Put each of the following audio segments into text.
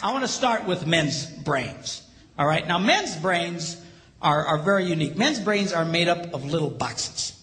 I want to start with men's brains. All right? Now, men's brains are very unique. Men's brains are made up of little boxes.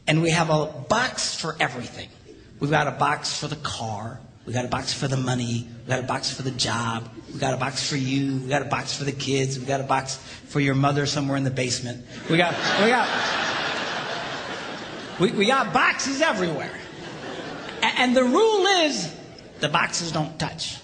And we have a box for everything. We've got a box for the car. We've got a box for the money. We've got a box for the job. We've got a box for you. We've got a box for the kids. We've got a box for your mother somewhere in the basement. We got boxes everywhere. And the rule is the boxes don't touch.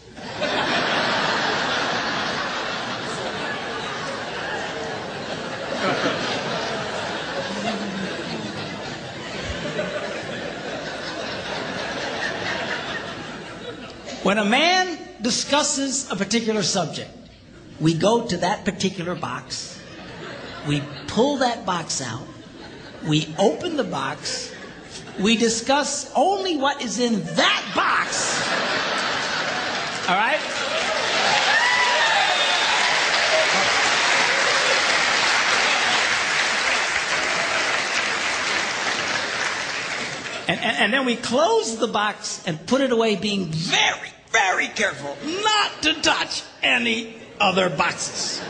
When a man discusses a particular subject, we go to that particular box, we pull that box out, we open the box, we discuss only what is in that box. All right? And then we close the box and put it away, being very, very careful not to touch any other boxes.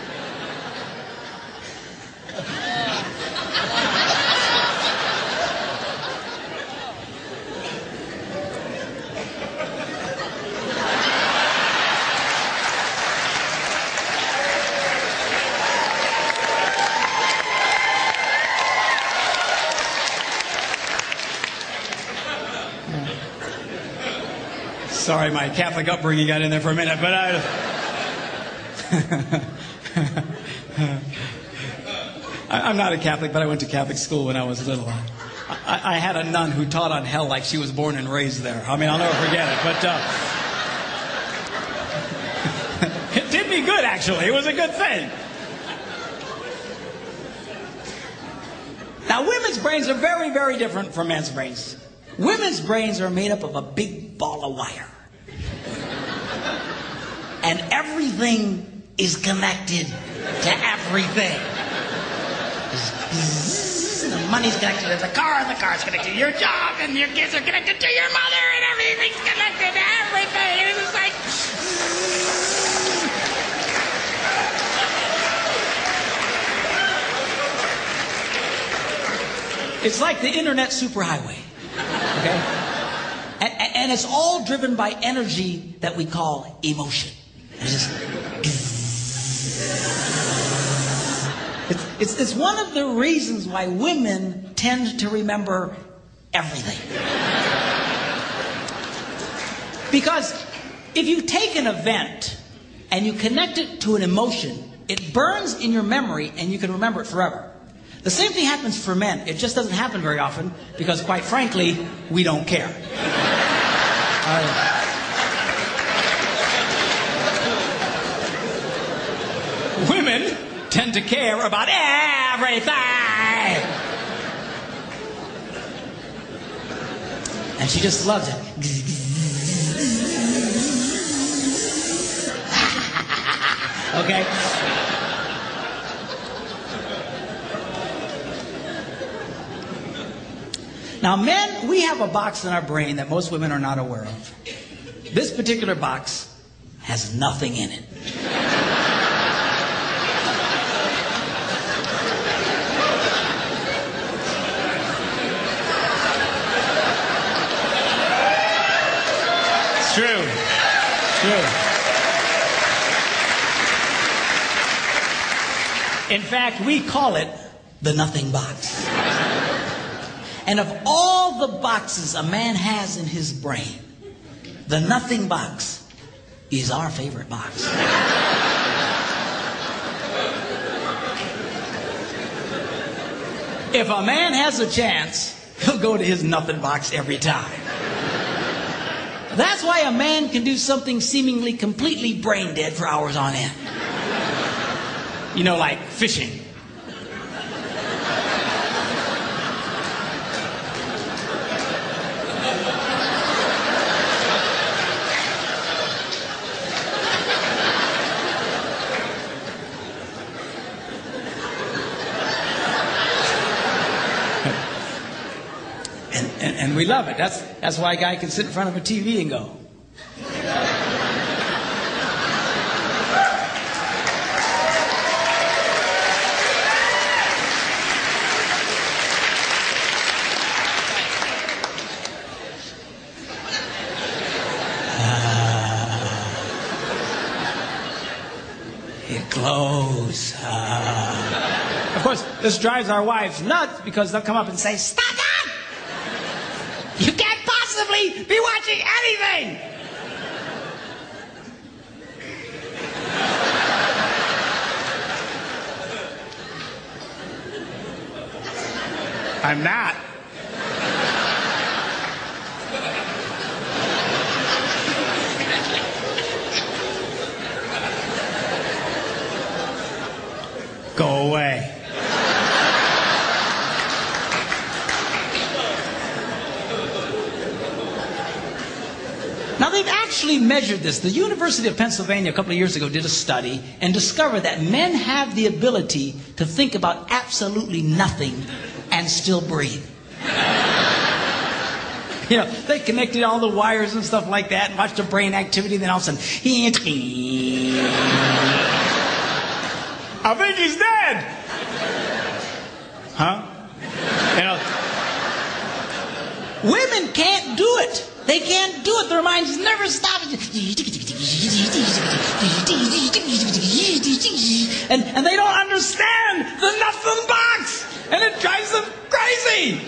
Sorry, my Catholic upbringing got in there for a minute, but I'm not a Catholic, but I went to Catholic school when I was little. I had a nun who taught on hell like she was born and raised there. I mean, I'll never forget it, but it did me good, actually. It was a good thing. Now, women's brains are very, very different from men's brains. Women's brains are made up of a big ball of wire. And everything is connected to everything. The money's connected to the car, and the car's connected to your job, and your kids are connected to your mother, and everything's connected to everything. And it's just like... It's like the internet superhighway. Okay? And it's all driven by energy that we call emotion. It's one of the reasons why women tend to remember everything. Because if you take an event and you connect it to an emotion, it burns in your memory and you can remember it forever. The same thing happens for men. It just doesn't happen very often because, quite frankly, we don't care. Women tend to care about everything. And she just loves it. Okay? Now, men, we have a box in our brain that most women are not aware of. This particular box has nothing in it. It's true. It's true. In fact, we call it the nothing box. And of all the boxes a man has in his brain, the nothing box is our favorite box. If a man has a chance, he'll go to his nothing box every time. That's why a man can do something seemingly completely brain dead for hours on end. You know, like fishing. And we love it. That's why a guy can sit in front of a TV and go. close. Of course, this drives our wives nuts because they'll come up and say, "Stop that! You can't possibly be watching anything!" I'm not. Go away. Now, they've actually measured this. The University of Pennsylvania a couple of years ago did a study and discovered that men have the ability to think about absolutely nothing and still breathe. You know, they connected all the wires and stuff like that and watched the brain activity, then all of a sudden, I think he's dead. Huh? You know, women can't do it. They can't do it. Their minds never stop. And they don't understand the nothing box. And it drives them crazy.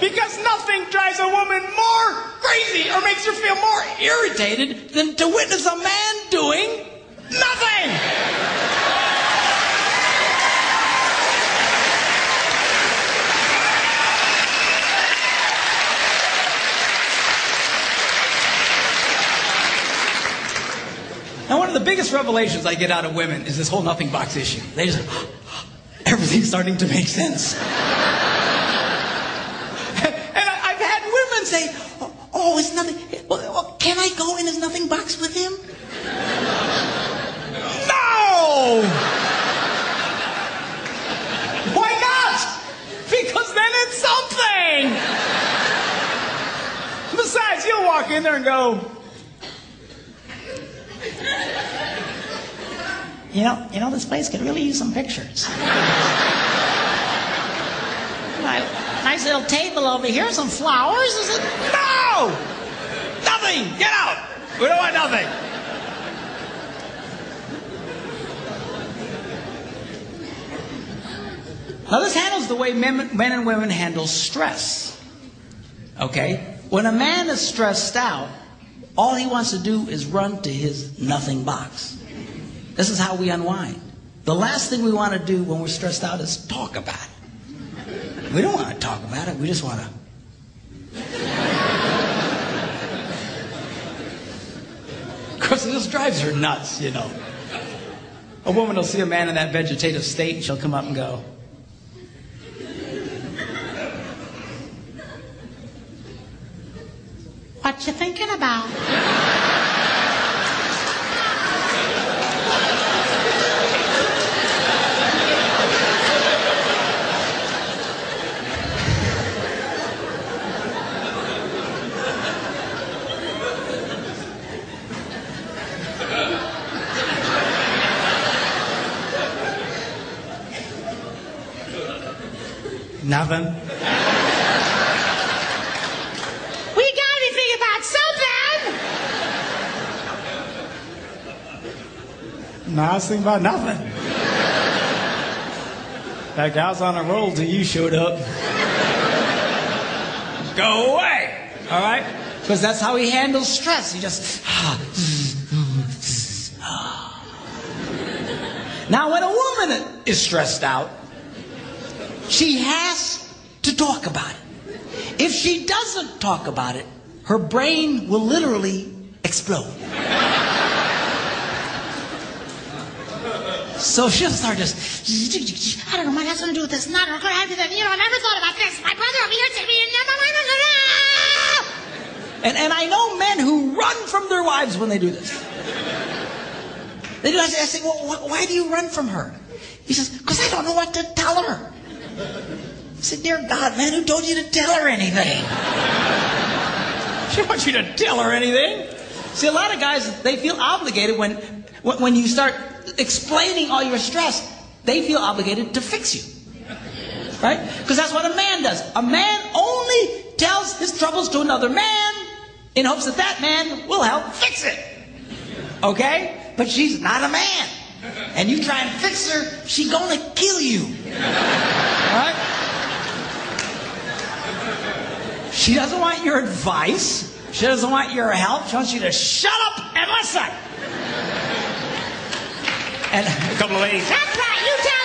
Because nothing drives a woman more crazy or makes her feel more irritated than to witness a man doing nothing. Now, one of the biggest revelations I get out of women is this whole nothing box issue. They just, everything's starting to make sense. And I've had women say, "Oh, it's nothing. Well, can I go in his nothing box with him?" No! Why not? Because then it's something. Besides, you'll walk in there and go, You know, this place could really use some pictures. Nice little table over here, some flowers. Is it? No! Nothing! Get out! We don't want nothing. Now, this handles the way men and women handle stress. Okay? When a man is stressed out, all he wants to do is run to his nothing box. This is how we unwind. The last thing we want to do when we're stressed out is talk about it. We don't want to talk about it. We just want to. Of course, it just drives her nuts, you know. A woman will see a man in that vegetative state and she'll come up and go, "What you thinking about?" Nothing. We got anything about something? No, I was thinking about nothing. In fact, I was on a roll till you showed up. Go away. All right? Because that's how he handles stress. He just... Now, when a woman is stressed out, she has to talk about it. If she doesn't talk about it, her brain will literally explode. So she'll start just, "I don't know, my husband to do this, not going to have to do that. You know, I never thought about this. My brother over here told me, and I know men who run from their wives when they do this. They do. I say, "Well, why do you run from her?" He says, "Because I don't know what to tell her." I said, "Dear God, man, who told you to tell her anything?" She wants you to tell her anything. See, a lot of guys, they feel obligated when you start explaining all your stress, they feel obligated to fix you. Right? Because that's what a man does. A man only tells his troubles to another man in hopes that that man will help fix it. Okay? But she's not a man. and you try and fix her, she gonna kill you. Right? She doesn't want your advice. She doesn't want your help. She wants you to shut up and listen. And a couple of ladies, that's right, you tell